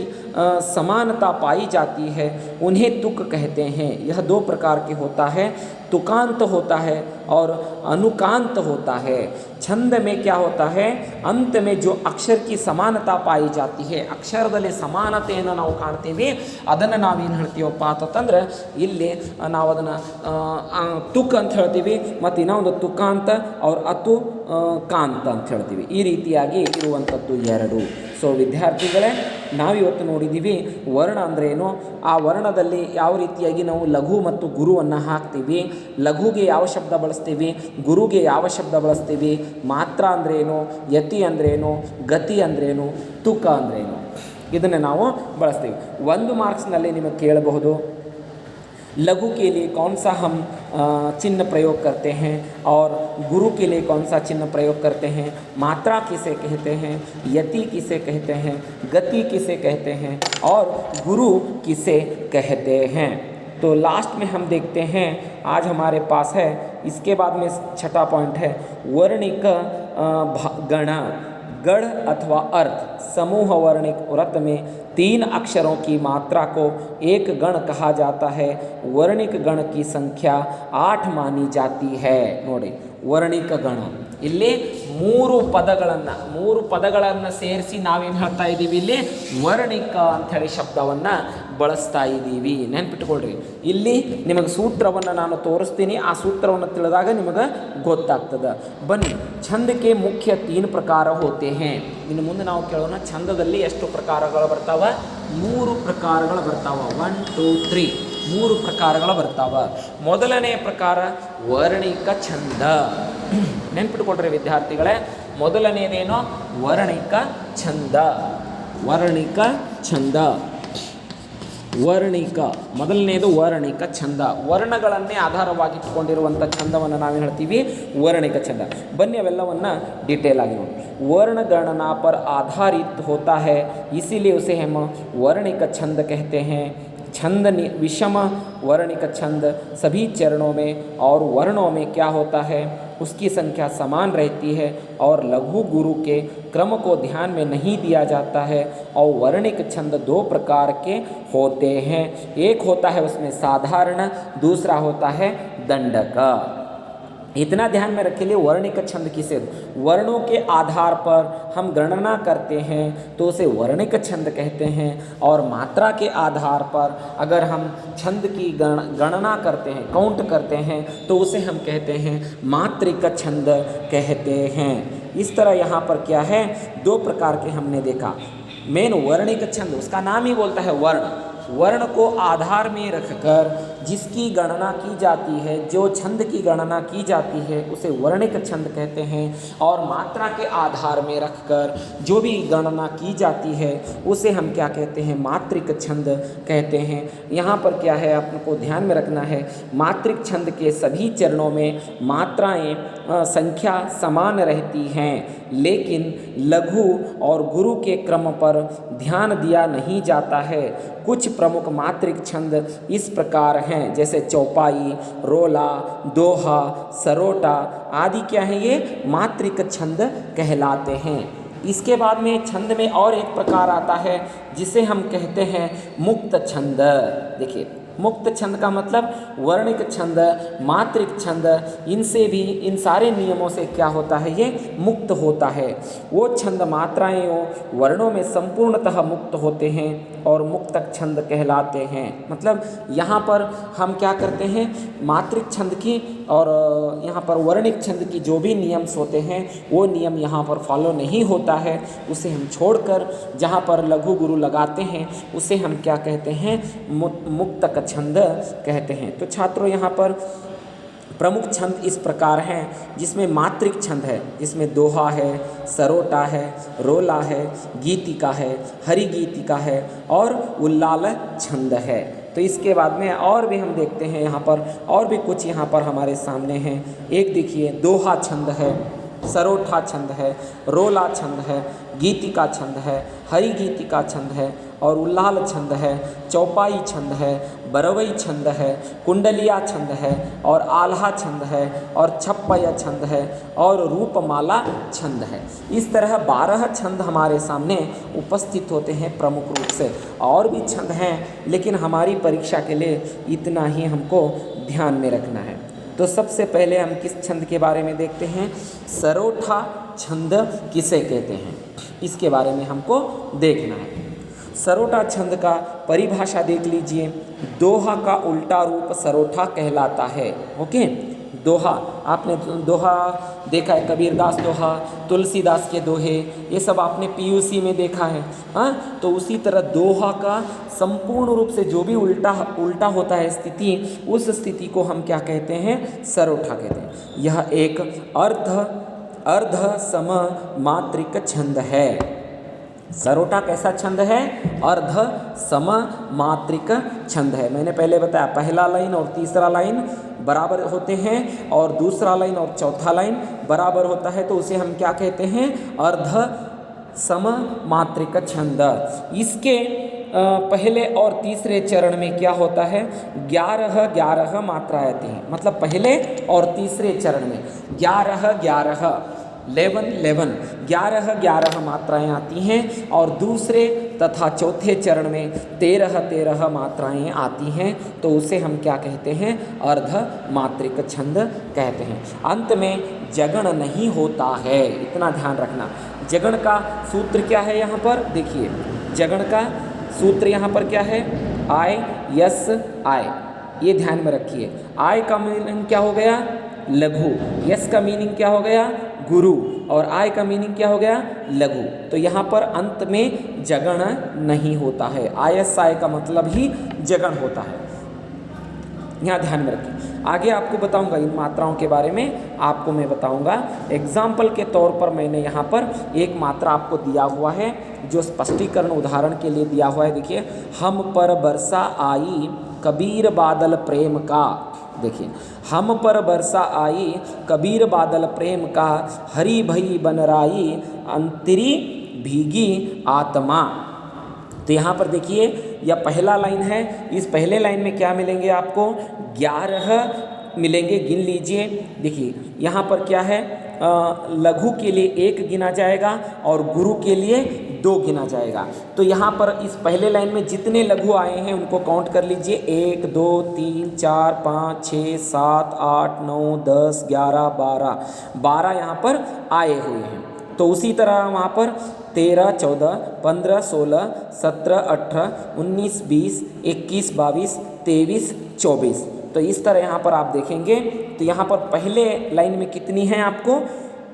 समानता पाई जाती है उन्हें तुक कहते हैं। यह दो प्रकार के होता है, तुकांत होता है और अनुकांत होता है। छंद में क्या होता है, अंत में जो अक्षर की समानता पाई जाती है, ಅಕ್ಷರದಲ್ಲಿ ಸಮಾನತೆಯನ್ನು ನಾವು ಕಾಣ್ತೀವಿ, ಅದನ್ನು ನಾವೇನು ಹೇಳ್ತೀವಪ್ಪ ಅಂತಂದ್ರೆ ಇಲ್ಲಿ ನಾವು ಅದನ್ನು ತುಕ್ ಅಂತ ಹೇಳ್ತೀವಿ, ಮತ್ತು ಇನ್ನೊಂದು ತುಕಾಂತ ಅವ್ರ ಅತು ಕಾಂತ ಅಂತ ಹೇಳ್ತೀವಿ। ಈ ರೀತಿಯಾಗಿ ಇರುವಂಥದ್ದು ಎರಡು। ಸೊ ವಿದ್ಯಾರ್ಥಿಗಳೇ, ನಾವಿವತ್ತು ನೋಡಿದ್ದೀವಿ ವರ್ಣ ಅಂದ್ರೇನು, ಆ ವರ್ಣದಲ್ಲಿ ಯಾವ ರೀತಿಯಾಗಿ ನಾವು ಲಘು ಮತ್ತು ಗುರುವನ್ನು ಹಾಕ್ತೀವಿ, ಲಘುಗೆ ಯಾವ ಶಬ್ದ ಬಳಸ್ತೀವಿ, ಗುರುಗೆ ಯಾವ ಶಬ್ದ ಬಳಸ್ತೀವಿ, ಮಾತ್ರ ಅಂದ್ರೇನು, ಯತಿ ಅಂದ್ರೇನು, ಗತಿ ಅಂದ್ರೇನು, ತುಕ ಅಂದ್ರೇನು, ಇದನ್ನು ನಾವು ಬಳಸ್ತೀವಿ। 1 ಮಾರ್ಕ್ಸ್ನಲ್ಲಿ ನಿಮಗೆ ಕೇಳಬಹುದು, लघु के लिए कौन सा हम चिन्ह प्रयोग करते हैं और गुरु के लिए कौन सा चिन्ह प्रयोग करते हैं, मात्रा किसे कहते हैं, यति किसे कहते हैं, गति किसे कहते हैं और गुरु किसे कहते हैं। तो लास्ट में हम देखते हैं आज हमारे पास है, इसके बाद में छठा पॉइंट है वर्णिक गण। गण अथवा अर्थ समूह वर्णिक व्रत में 3 अक्षरों की मात्रा को एक गण कहा जाता है। वर्णिक गण की संख्या 8 मानी जाती है। ನೋಡಿ ವರ್ಣಿಕ ಗಣ ಇಲ್ಲಿ 3 ಪದಗಳನ್ನು ಸೇರಿಸಿ ನಾವೇನು ಹೇಳ್ತಾ ಇದ್ದೀವಿ, ಇಲ್ಲಿ ವರ್ಣಿಕ ಅಂಥೇಳಿ ಶಬ್ದವನ್ನು ಬಳಸ್ತಾ ಇದ್ದೀವಿ. ನೆನ್ಪಿಟ್ಕೊಳ್ರಿ, ಇಲ್ಲಿ ನಿಮಗೆ ಸೂತ್ರವನ್ನು ನಾನು ತೋರಿಸ್ತೀನಿ, ಆ ಸೂತ್ರವನ್ನು ತಿಳಿದಾಗ ನಿಮಗೆ ಗೊತ್ತಾಗ್ತದೆ. ಬನ್ನಿ, ಛಂದಕ್ಕೆ ಮುಖ್ಯ 3 ಪ್ರಕಾರ ಹೋತೆ ಹೇ. ಇನ್ನು ಮುಂದೆ ನಾವು ಕೇಳೋಣ, ಛಂದದಲ್ಲಿ ಎಷ್ಟು ಪ್ರಕಾರಗಳು ಬರ್ತಾವ? 3 ಪ್ರಕಾರಗಳು ಬರ್ತಾವ. 1 2 3 3 ಪ್ರಕಾರಗಳು ಬರ್ತಾವ. ಮೊದಲನೇ ಪ್ರಕಾರ ವರ್ಣಿಕ ಛಂದ. ನೆನ್ಪಿಟ್ಕೊಳ್ರಿ ವಿದ್ಯಾರ್ಥಿಗಳೇ, ಮೊದಲನೇದೇನೋ ವರ್ಣಿಕ ಛಂದ. ವರ್ಣಿಕ ಛಂದ, ವರ್ಣಿಕ ಮೊದಲನೇದು ವರ್ಣಿಕ ಛಂದ. ವರ್ಣಗಳನ್ನೇ ಆಧಾರವಾಗಿಟ್ಟುಕೊಂಡಿರುವಂಥ ಛಂದವನ್ನು ನಾವೇನು ಹೇಳ್ತೀವಿ? ವರ್ಣಿಕ ಛಂದ. ಬನ್ನಿ ಅವೆಲ್ಲವನ್ನು ಡೀಟೇಲ್ ಆಗಿ ನೋಡಿ. वर्ण गणना पर आधारित होता है, इसीलिए उसे हम वर्णिक छंद कहते हैं. छंद विषम वर्णिक छंद सभी चरणों में और वर्णों में क्या होता है, उसकी संख्या समान रहती है और लघु गुरु के क्रम को ध्यान में नहीं दिया जाता है. और वर्णिक छंद 2 प्रकार के होते हैं. एक होता है उसमें साधारण, दूसरा होता है दंडक. इतना ध्यान में रखिए, वर्णिक छंद किसे, वर्णों के आधार पर हम गणना करते हैं तो उसे वर्णिक छंद कहते हैं. और मात्रा के आधार पर अगर हम छंद की गणना करते हैं, काउंट करते हैं, तो उसे हम कहते हैं मात्रिक छंद कहते हैं. इस तरह यहाँ पर क्या है, 2 प्रकार के हमने देखा. मेन वर्णिक छंद, उसका नाम ही बोलता है वर्ण. वर्ण को आधार में रखकर जिसकी गणना की जाती है, जो छंद की गणना की जाती है, उसे वर्णिक छंद कहते हैं. और मात्रा के आधार में रखकर जो भी गणना की जाती है उसे हम क्या कहते हैं? मात्रिक छंद कहते हैं. यहाँ पर क्या है, आपको ध्यान में रखना है, मात्रिक छंद के सभी चरणों में मात्राएं संख्या समान रहती हैं, लेकिन लघु और गुरु के क्रम पर ध्यान दिया नहीं जाता है. कुछ प्रमुख मात्रिक छंद इस प्रकार हैं, जैसे चौपाई, रोला, दोहा, सरोटा आदि क्या हैं? ये मात्रिक छंद कहलाते हैं. इसके बाद में छंद में और एक प्रकार आता है जिसे हम कहते हैं मुक्त छंद. देखिए, मुक्त छंद का मतलब वर्णिक छंद, मात्रिक छंद, इनसे भी, इन सारे नियमों से क्या होता है? ये मुक्त होता है. वो छंद मात्राएं वर्णों में संपूर्णतः मुक्त होते हैं और मुक्तक छंद कहलाते हैं. मतलब यहाँ पर हम क्या करते हैं, मात्रिक छंद की और यहाँ पर वर्णिक छंद की जो भी नियम्स होते हैं वो नियम यहाँ पर फॉलो नहीं होता है. उसे हम छोड़कर जहाँ पर लघु गुरु लगाते हैं उसे हम क्या कहते हैं? मुक्तक छंद कहते हैं. तो छात्रों, यहाँ पर प्रमुख छंद इस प्रकार हैं, जिसमें मात्रिक छंद है, जिसमें दोहा है, सरोटा है, रोला है, गीतिका है, हरि गीतिका है और उल्लाल छंद है. तो इसके बाद में और भी हम देखते हैं, यहाँ पर और भी कुछ यहाँ पर हमारे सामने हैं. एक देखिए, दोहा छंद है, सरोठा छंद है, रोला छंद है, गीतिका छंद है, हरि गीतिका छंद है और उल्लाल छंद है, चौपाई छंद है, बरवई छंद है, कुंडलिया छंद है और आल्हा छंद है और छप्पय छंद है और रूपमाला छंद है. इस तरह 12 छंद हमारे सामने उपस्थित होते हैं प्रमुख रूप से. और भी छंद हैं, लेकिन हमारी परीक्षा के लिए इतना ही हमको ध्यान में रखना है. तो सबसे पहले हम किस छंद के बारे में देखते हैं? सरोठा छंद किसे कहते हैं, इसके बारे में हमको देखना है. सरोठा छंद का परिभाषा देख लीजिए. दोहा का उल्टा रूप सरोठा कहलाता है. ओके, दोहा, आपने दोहा देखा है, कबीरदास दोहा, तुलसीदास के दोहे, ये सब आपने पीयूसी में देखा है. हाँ, तो उसी तरह दोहा का संपूर्ण रूप से जो भी उल्टा होता है स्थिति, उस स्थिति को हम क्या कहते हैं? सरोठा कहते हैं. यह एक अर्ध सम मात्रिक छंद है. सरोटा कैसा छंद है? अर्ध सममात्रिक छंद है। मैंने पहले बताया पहला लाइन और तीसरा लाइन बराबर होते हैं और दूसरा लाइन और चौथा लाइन बराबर होता है, तो उसे हम क्या कहते हैं? अर्ध सममात्रिक छंद। इसके पहले और तीसरे चरण में क्या होता है? 11 मात्राएं आती हैं। मतलब पहले और तीसरे चरण में 11 मात्राएं आती हैं और दूसरे तथा चौथे चरण में 13 मात्राएं आती हैं, तो उसे हम क्या कहते हैं? अर्ध मात्रिक छंद कहते हैं। अंत में जगण नहीं होता है, इतना ध्यान रखना। जगण का सूत्र क्या है? यहाँ पर देखिए, जगण का सूत्र यहाँ पर क्या है? आय यस आय, ये ध्यान में रखिए। आय का मीनिंग क्या हो गया? लघु। यस का मीनिंग क्या हो गया? गुरु। और आय का मीनिंग क्या हो गया? लघु। तो यहाँ पर अंत में जगण नहीं होता है। आयस आय का मतलब ही जगण होता है, यहाँ ध्यान में रखिए। आगे आपको बताऊंगा इन मात्राओं के बारे में, आपको मैं बताऊंगा। एग्जाम्पल के तौर पर मैंने यहाँ पर एक मात्रा आपको दिया हुआ है, जो स्पष्टीकरण उदाहरण के लिए दिया हुआ है। देखिए, हम पर बरसा आई कबीर बादल प्रेम का। देखिए, हम पर बरसा आई कबीर बादल प्रेम का, हरी भई बनराई अंतरी भीगी आत्मा। तो यहाँ पर देखिए, यह पहला लाइन है। इस पहले लाइन में क्या मिलेंगे आपको? 11 मिलेंगे, गिन लीजिए। देखिए यहाँ पर क्या है? लघु के लिए 1 गिना जाएगा और गुरु के लिए 2 गिना जाएगा। तो यहाँ पर इस पहले लाइन में जितने लघु आए हैं उनको काउंट कर लीजिए। 1 2 3 4 5 6 7 8 9 10 11 12 यहाँ पर आए हुए हैं। तो उसी तरह वहाँ पर 13 14 15 16 17 18 19 20 21 22 23 24। तो इस तरह यहाँ पर आप देखेंगे। तो यहाँ पर पहले लाइन में कितनी है आपको?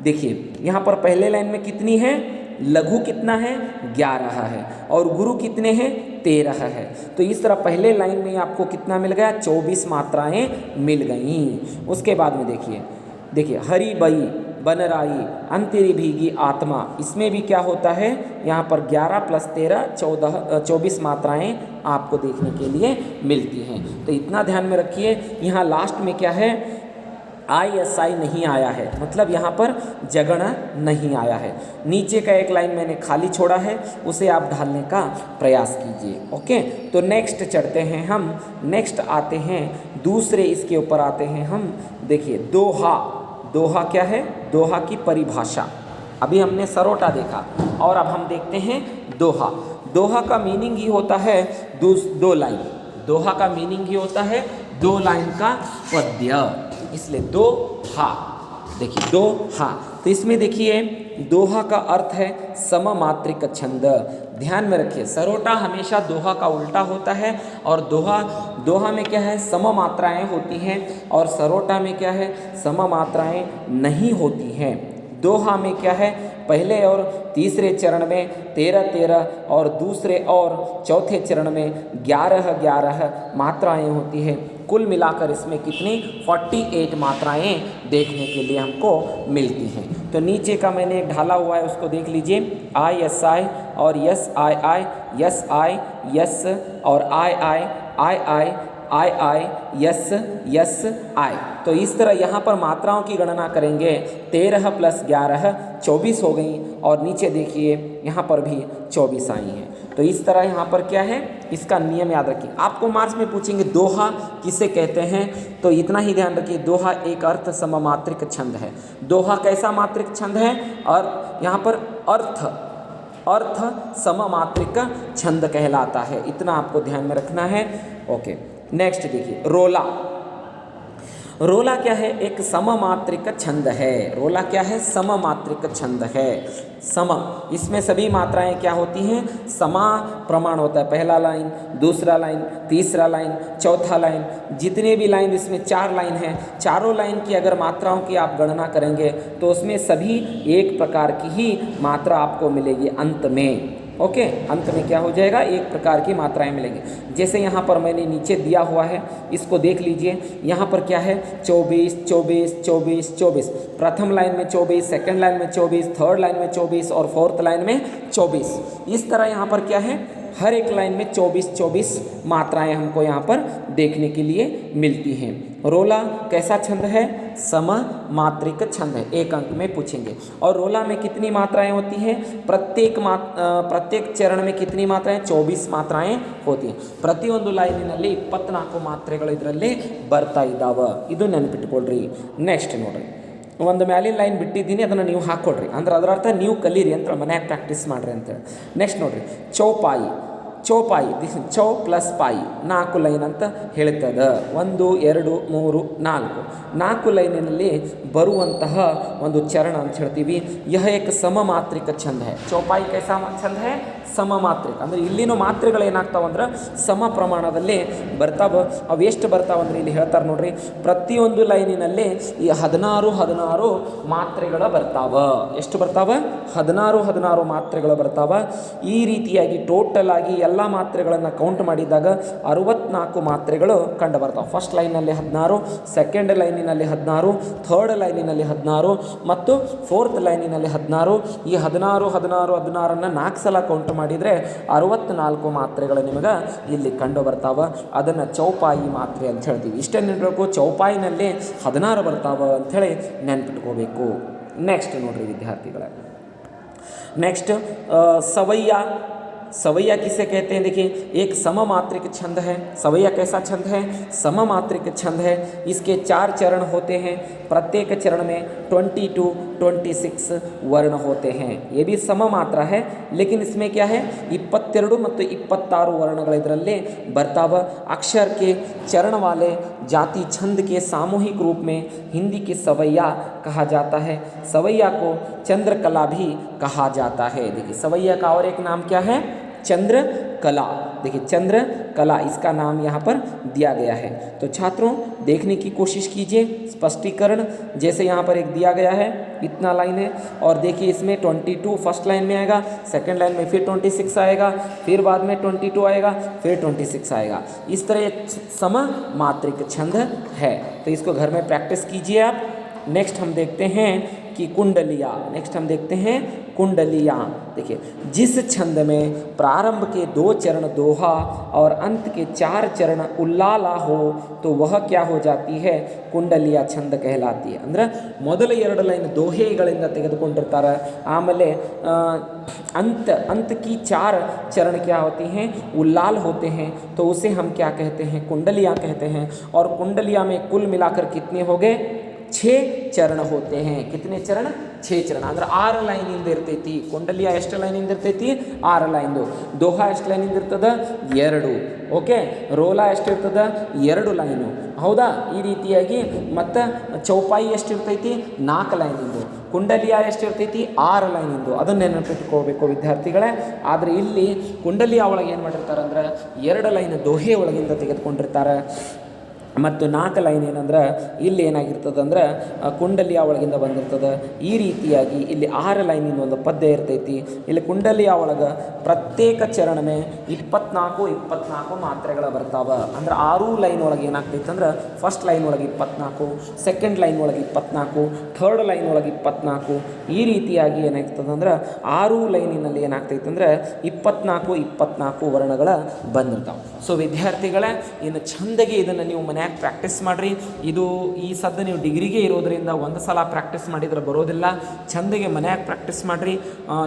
देखिए यहाँ पर पहले लाइन में कितनी है? लघु कितना है? 11 है और गुरु कितने हैं? 13 है। तो इस तरह पहले लाइन में आपको कितना मिल गया? 24 मात्राएं मिल गईं। उसके बाद में देखिए हरी बई बनराई अंतरी भीगी आत्मा, इसमें भी क्या होता है? यहाँ पर 11 + 13 24 मात्राएं आपको देखने के लिए मिलती हैं। तो इतना ध्यान में रखिए। यहाँ लास्ट में क्या है? ISI नहीं आया है, मतलब यहाँ पर जगण नहीं आया है। नीचे का एक लाइन मैंने खाली छोड़ा है, उसे आप ढालने का प्रयास कीजिए। ओके, तो नेक्स्ट चढ़ते हैं हम। नेक्स्ट आते हैं दूसरे, इसके ऊपर आते हैं हम। देखिए दोहा। दोहा क्या है? दोहा की परिभाषा। अभी हमने सरोटा देखा और अब हम देखते हैं दोहा। दोहा का मीनिंग ही होता है 2 लाइन। दोहा का मीनिंग ही होता है 2 लाइन का पद्य, इसलिए दोहा। देखिए दोहा, तो इसमें देखिए दोहा का अर्थ है सममात्रिक छंद। ध्यान में रखिए, सरोटा हमेशा दोहा का उल्टा होता है और दोहा में क्या है? सममात्राएं होती हैं और सरोटा में क्या है? सममात्राएं नहीं होती हैं। दोहा में क्या है? पहले और तीसरे चरण में 13 और दूसरे और चौथे चरण में 11 मात्राएं होती हैं। कुल मिलाकर इसमें कितनी? 48 मात्राएं देखने के लिए हमको मिलती हैं। तो नीचे का मैंने एक ढाला हुआ है, उसको देख लीजिए। ISI और SII, SI यस और I यस I। तो इस तरह यहाँ पर मात्राओं की गणना करेंगे। 13 + 11 24 हो गई और नीचे देखिए यहाँ पर भी 24 आई हैं। तो इस तरह यहाँ पर क्या है? इसका नियम याद रखिए। आपको मार्क्स में पूछेंगे दोहा किसे कहते हैं, तो इतना ही ध्यान रखिए, दोहा एक अर्थ सममात्रिक छंद है। दोहा कैसा मात्रिक छंद है? और यहाँ पर अर्थ सममात्रिक छंद कहलाता है। इतना आपको ध्यान में रखना है। ओके, नेक्स्ट देखिए रोला। रोला क्या है? एक सममात्रिक छंद है। रोला क्या है? सममात्रिक छंद है। सम, इसमें सभी मात्राएं क्या होती हैं? समा प्रमाण होता है। पहला लाइन, दूसरा लाइन, तीसरा लाइन, चौथा लाइन, जितने भी लाइन, इसमें 4 लाइन हैं। चारों लाइन की अगर मात्राओं की आप गणना करेंगे तो उसमें सभी एक प्रकार की ही मात्रा आपको मिलेगी अंत में। ओके, अंत में क्या हो जाएगा, एक प्रकार की मात्राएं मिलेंगी। जैसे यहाँ पर मैंने नीचे दिया हुआ है, इसको देख लीजिए। यहाँ पर क्या है, 24 24 24 24, प्रथम लाइन में 24, सेकंड लाइन में 24, थर्ड लाइन में 24 और फोर्थ लाइन में 24। इस तरह यहाँ पर क्या है, हर एक लाइन में 24 24 मात्राएं हमको यहाँ पर देखने के लिए मिलती हैं। रोला कैसा छंद है, सममात्रिक छंद है, एक अंक में पूछेंगे। और रोला में कितनी मात्राएं होती हैं, प्रत्येक चरण में कितनी मात्राएं, 24 मात्राएं होती हैं। ಪ್ರತಿಯೊಂದು ಲೈನಿನಲ್ಲಿ 24 ಮಾತ್ರೆಗಳು ಇದರಲ್ಲಿ ಬರ್ತಾ ಇದ್ದಾವೆ, ಇದು ನೆನಪಿಟ್ಕೊಳ್ರಿ। ನೆಕ್ಸ್ಟ್ ನೋಡ್ರಿ, ಒಂದು ಮ್ಯಾಲಿನ ಲೈನ್ ಬಿಟ್ಟಿದ್ದೀನಿ, ಅದನ್ನು ನೀವು ಹಾಕ್ಕೊಡ್ರಿ, ಅಂದ್ರೆ ಅದರ ಅರ್ಥ ನೀವು ಕಲೀರಿ ಅಂತ, ಮನ್ಯಾಗ ಪ್ರಾಕ್ಟೀಸ್ ಮಾಡಿರಿ ಅಂತೇಳಿ। ನೆಕ್ಸ್ಟ್ ನೋಡ್ರಿ, ಚೌಪಾಯಿ, ಚೌಪಾಯಿ ಚೌ ಪ್ಲಸ್ ಪಾಯಿ 4 ಲೈನ್ ಅಂತ ಹೇಳ್ತದೆ। 1 2 3 4 4 ಲೈನಿನಲ್ಲಿ ಬರುವಂತಹ ಒಂದು ಚರಣ ಅಂತ ಹೇಳ್ತೀವಿ। ಯಹ ಏಕ ಸಮಮಾತ್ರಿಕ ಛಂದ है। ಚೌಪಾಯಿ ಕೈಸಾ ಛಂದ है, ಸಮಮಾತ್ರಿಕ, ಅಂದರೆ ಇಲ್ಲಿನೂ ಮಾತ್ರೆಗಳು ಏನಾಗ್ತಾವಂದ್ರೆ ಸಮ ಪ್ರಮಾಣದಲ್ಲಿ ಬರ್ತಾವೆ। ಅವು ಎಷ್ಟು ಬರ್ತಾವಂದ್ರೆ ಇಲ್ಲಿ ಹೇಳ್ತಾರೆ ನೋಡ್ರಿ, ಪ್ರತಿಯೊಂದು ಲೈನಿನಲ್ಲಿ ಈ 16 ಮಾತ್ರೆಗಳು ಬರ್ತಾವೆ। ಎಷ್ಟು ಬರ್ತಾವೆ, 16 ಮಾತ್ರೆಗಳು ಬರ್ತಾವೆ। ಈ ರೀತಿಯಾಗಿ ಟೋಟಲ್ ಆಗಿ ಎಲ್ಲ ಮಾತ್ರೆಗಳನ್ನು ಕೌಂಟ್ ಮಾಡಿದಾಗ 64 ಮಾತ್ರೆಗಳು ಕಂಡು ಬರ್ತಾವೆ। ಫಸ್ಟ್ ಲೈನಲ್ಲಿ 16, ಸೆಕೆಂಡ್ ಲೈನಿನಲ್ಲಿ 16, ಥರ್ಡ್ ಲೈನಿನಲ್ಲಿ 16 ಮತ್ತು ಫೋರ್ತ್ ಲೈನಿನಲ್ಲಿ 16। ಈ 16 4 ಸಲ ಕೌಂಟ್ ಮಾಡಿದರೆ 64 ಮಾತ್ರೆಗಳು ನಿಮಗೆ ಇಲ್ಲಿ ಕಂಡು ಬರ್ತಾವೆ। ಅದನ್ನು ಚೌಪಾಯಿ ಮಾತ್ರೆ ಅಂತ ಹೇಳ್ತೀವಿ। ಇಷ್ಟೇ ನೆನಪಿಡಬೇಕು, ಚೌಪಾಯಿನಲ್ಲಿ 16 ಬರ್ತಾವೆ ಅಂಥೇಳಿ ನೆನ್ಪಿಟ್ಕೋಬೇಕು। ನೆಕ್ಸ್ಟ್ ನೋಡ್ರಿ ವಿದ್ಯಾರ್ಥಿಗಳೇ, ನೆಕ್ಸ್ಟ್ सवैया। सवैया किसे कहते हैं, देखिए एक सममात्रिक छंद है। सवैया कैसा छंद है, सममात्रिक छंद है। इसके 4 चरण होते हैं, प्रत्येक चरण में 22 26 वर्ण होते हैं। ये भी सममात्रा है, लेकिन इसमें क्या है, 22 ಮತ್ತು 26 ವರ್ಣಗಳು ಇದರಲ್ಲಿ ಬರ್ತಾವೆ। अक्षर के चरण वाले जाति छंद के सामूहिक रूप में हिंदी की सवैया कहा जाता है। सवैया को चंद्रकला भी कहा जाता है। देखिए सवैया का और एक नाम क्या है, चंद्रकला। देखिए चंद्रकला इसका नाम यहाँ पर दिया गया है। तो छात्रों देखने की कोशिश कीजिए स्पष्टीकरण। जैसे यहाँ पर एक दिया गया है, इतना लाइन है, और देखिए इसमें 22 फर्स्ट लाइन में आएगा, सेकंड लाइन में फिर 26 आएगा, फिर बाद में 22 आएगा, फिर 26 आएगा। इस तरह सममात्रिक छंद है, तो इसको घर में प्रैक्टिस कीजिए आप। नेक्स्ट हम देखते हैं कि कुंडलिया। नेक्स्ट हम देखते हैं कुंडलिया। देखिए जिस छंद में प्रारंभ के 2 चरण दोहा और अंत के 4 चरण उल्लाला हो तो वह क्या हो जाती है, कुंडलिया छंद कहलाती है। ಅಂದರೆ ಮೊದಲ 2 ಲೈನ್ ದೋಹೆಗಳಿಂದ ತೆಗೆದುಕೊಂಡಿರ್ತಾರೆ, ಆಮೇಲೆ अंत की 4 चरण क्या होती हैं, उल्लाल होते हैं, तो उसे हम क्या कहते हैं, कुंडलिया कहते हैं। और कुंडलिया में कुल मिलाकर कितने हो गए, 6 ಚರಣ ಹೋತೆ हैं। कितने चरण, 6 ಚರಣ, ಅಂದ್ರೆ 6 ಲೈನಿಂದ ಇರ್ತೈತಿ। ಕುಂಡಲಿಯ ಎಷ್ಟು ಲೈನಿಂದ ಇರ್ತೈತಿ, 6 ಲೈನ್ದು। ದೋಹಾ ಎಷ್ಟು ಲೈನಿಂದ ಇರ್ತದ, 2। ಓಕೆ, ರೋಲಾ ಎಷ್ಟಿರ್ತದ, 2 ಲೈನು, ಹೌದಾ। ಈ ರೀತಿಯಾಗಿ ಮತ್ತು ಚೌಪಾಯಿ ಎಷ್ಟಿರ್ತೈತಿ, 4 ಲೈನಿಂದು। ಕುಂಡಲಿಯ ಎಷ್ಟಿರ್ತೈತಿ, 6 ಲೈನಿಂದು। ಅದನ್ನು ನೆನಪಿಟ್ಕೋಬೇಕು ವಿದ್ಯಾರ್ಥಿಗಳೇ। ಆದರೆ ಇಲ್ಲಿ ಕುಂಡಲಿಯ ಒಳಗೆ ಏನು ಮಾಡಿರ್ತಾರೆ ಅಂದ್ರೆ 2 ಲೈನ್ ದೋಹೆ ಒಳಗಿಂದ ತೆಗೆದುಕೊಂಡಿರ್ತಾರೆ, ಮತ್ತು 4 ಲೈನ್ ಏನಂದ್ರೆ ಇಲ್ಲಿ ಏನಾಗಿರ್ತದೆ ಅಂದ್ರೆ ಕುಂಡಲಿಯ ಒಳಗಿಂದ ಬಂದಿರ್ತದೆ। ಈ ರೀತಿಯಾಗಿ ಇಲ್ಲಿ 6 ಲೈನಿಂದ ಒಂದು ಪದ್ಯ ಇರ್ತೈತಿ। ಇಲ್ಲಿ ಕುಂಡಲಿಯ ಒಳಗೆ ಪ್ರತ್ಯೇಕ ಚರಣಮೇ 24 ಮಾತ್ರೆಗಳು ಬರ್ತಾವೆ। ಅಂದ್ರೆ 6 ಲೈನ್ ಒಳಗೆ ಏನಾಗ್ತೈತೆ ಅಂದ್ರೆ ಫಸ್ಟ್ ಲೈನ್ ಒಳಗೆ 24, ಸೆಕೆಂಡ್ ಲೈನ್ ಒಳಗೆ 24, ಥರ್ಡ್ ಲೈನ್ ಒಳಗೆ 24। ಈ ರೀತಿಯಾಗಿ ಏನಾಗ್ತದೆ ಅಂದ್ರೆ 6 ಲೈನಿನಲ್ಲಿ ಏನಾಗ್ತೈತೆ ಅಂದ್ರೆ 24 ವರ್ಣಗಳ ಬಂದಿರ್ತಾವೆ। ಸೊ ವಿದ್ಯಾರ್ಥಿಗಳೇ, ಇನ್ನು ಚಂದಗೆ ಇದನ್ನು ನೀವು ಮನೆ ಪ್ರಾಕ್ಟೀಸ್ ಮಾಡಿರಿ। ಇದು ಈ ಸದ್ಯ ನೀವು ಡಿಗ್ರಿಗೆ ಇರೋದರಿಂದ ಒಂದು ಸಲ ಪ್ರಾಕ್ಟೀಸ್ ಮಾಡಿದರೆ ಬರೋದಿಲ್ಲ, ಚಂದಗೆ ಮನ್ಯಾಗ ಪ್ರಾಕ್ಟೀಸ್ ಮಾಡಿರಿ।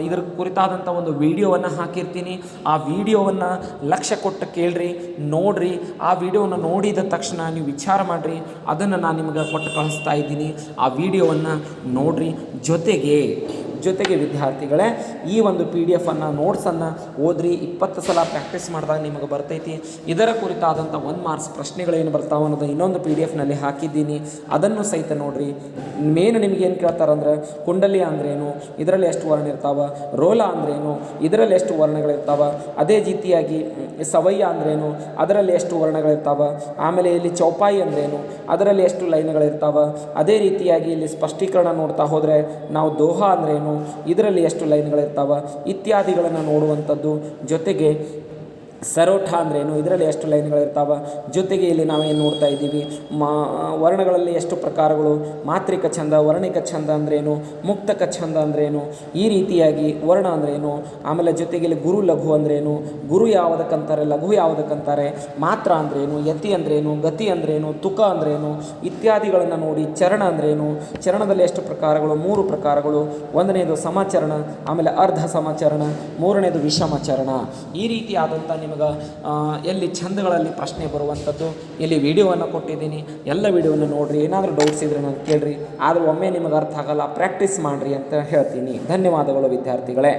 ಇದರ ಕುರಿತಾದಂಥ ಒಂದು ವಿಡಿಯೋವನ್ನು ಹಾಕಿರ್ತೀನಿ, ಆ ವಿಡಿಯೋವನ್ನು ಲಕ್ಷ್ಯ ಕೊಟ್ಟು ಕೇಳ್ರಿ, ನೋಡಿರಿ। ಆ ವಿಡಿಯೋವನ್ನು ನೋಡಿದ ತಕ್ಷಣ ನೀವು ವಿಚಾರ ಮಾಡಿರಿ, ಅದನ್ನು ನಾನು ನಿಮಗೆ ಕೊಟ್ಟು ಕಳಿಸ್ತಾ ಇದ್ದೀನಿ, ಆ ವಿಡಿಯೋವನ್ನು ನೋಡಿರಿ। ಜೊತೆಗೆ ವಿದ್ಯಾರ್ಥಿಗಳೇ, ಈ ಒಂದು PDF ನೋಟ್ಸನ್ನು ಓದ್ರಿ, 20 ಸಲ ಪ್ರಾಕ್ಟೀಸ್ ಮಾಡಿದಾಗ ನಿಮಗೆ ಬರ್ತೈತಿ। ಇದರ ಕುರಿತಾದಂಥ 1 ಮಾರ್ಕ್ಸ್ ಪ್ರಶ್ನೆಗಳೇನು ಬರ್ತಾವೆ ಅನ್ನೋದು ಇನ್ನೊಂದು PDF ಹಾಕಿದ್ದೀನಿ, ಅದನ್ನು ಸಹಿತ ನೋಡಿರಿ। ಮೇನ್ ನಿಮಗೇನು ಕೇಳ್ತಾರಂದ್ರೆ ಕುಂಡಲಿಯ ಅಂದ್ರೇನು, ಇದರಲ್ಲಿ ಎಷ್ಟು ವರ್ಣ ಇರ್ತಾವೆ, ರೋಲ ಅಂದ್ರೇನು, ಇದರಲ್ಲಿ ಎಷ್ಟು ವರ್ಣಗಳಿರ್ತಾವೆ, ಅದೇ ರೀತಿಯಾಗಿ ಸವಯ್ಯ ಅಂದ್ರೇನು, ಅದರಲ್ಲಿ ಎಷ್ಟು ವರ್ಣಗಳಿರ್ತಾವೆ, ಆಮೇಲೆ ಇಲ್ಲಿ ಚೌಪಾಯಿ ಅಂದ್ರೇನು, ಅದರಲ್ಲಿ ಎಷ್ಟು ಲೈನ್ಗಳಿರ್ತಾವೆ. ಅದೇ ರೀತಿಯಾಗಿ ಇಲ್ಲಿ ಸ್ಪಷ್ಟೀಕರಣ ನೋಡ್ತಾ ಹೋದರೆ ನಾವು ದೋಹಾ ಅಂದ್ರೇನು, ಇದರಲ್ಲಿ ಎಷ್ಟು ಲೈನ್ಗಳಿರ್ತಾವೆ ಇತ್ಯಾದಿಗಳನ್ನು ನೋಡುವಂಥದ್ದು. ಜೊತೆಗೆ ಸರೋಠ ಅಂದ್ರೇನು, ಇದರಲ್ಲಿ ಎಷ್ಟು ಲೈನ್ಗಳಿರ್ತಾವೆ. ಜೊತೆಗೆ ಇಲ್ಲಿ ನಾವೇನು ನೋಡ್ತಾ ಇದ್ದೀವಿ, ವರ್ಣಗಳಲ್ಲಿ ಎಷ್ಟು ಪ್ರಕಾರಗಳು, ಮಾತ್ರಿಕ ಛಂದ, ವರ್ಣಿಕ ಛಂದ ಅಂದ್ರೇನು, ಮುಕ್ತಕ ಛಂದ ಅಂದ್ರೇನು, ಈ ರೀತಿಯಾಗಿ ವರ್ಣ ಅಂದ್ರೇನು. ಆಮೇಲೆ ಜೊತೆಗೆ ಇಲ್ಲಿ ಗುರು ಲಘು ಅಂದ್ರೇನು, ಗುರು ಯಾವುದಕ್ಕಂತಾರೆ, ಲಘು ಯಾವುದಕ್ಕಂತಾರೆ, ಮಾತ್ರ ಅಂದ್ರೇನು, ಯತಿ ಅಂದ್ರೇನು, ಗತಿ ಅಂದ್ರೇನು, ತುಕ ಅಂದ್ರೇನು ಇತ್ಯಾದಿಗಳನ್ನು ನೋಡಿ. ಚರಣ ಅಂದ್ರೇನು, ಚರಣದಲ್ಲಿ ಎಷ್ಟು ಪ್ರಕಾರಗಳು, 3 ಪ್ರಕಾರಗಳು. ಒಂದನೇದು ಸಮಚರಣ, ಆಮೇಲೆ ಅರ್ಧ ಸಮಚರಣ, ಮೂರನೇದು ವಿಷಮಚರಣ. ಈ ರೀತಿಯಾದಂಥ ನಿಮಗೆ ಎಲ್ಲಿ ಛಂದಗಳಲ್ಲಿ ಪ್ರಶ್ನೆ ಬರುವಂಥದ್ದು ಇಲ್ಲಿ ವಿಡಿಯೋವನ್ನು ಕೊಟ್ಟಿದ್ದೀನಿ. ಎಲ್ಲ ವಿಡಿಯೋವನ್ನು ನೋಡಿರಿ. ಏನಾದರೂ ಡೌಟ್ಸ್ ಇದ್ದರೆ ನಾನು ಕೇಳಿರಿ. ಆದರೆ ಒಮ್ಮೆ ನಿಮಗೆ ಅರ್ಥ ಆಗಲ್ಲ, ಪ್ರಾಕ್ಟೀಸ್ ಮಾಡಿರಿ ಅಂತ ಹೇಳ್ತೀನಿ. ಧನ್ಯವಾದಗಳು ವಿದ್ಯಾರ್ಥಿಗಳೇ.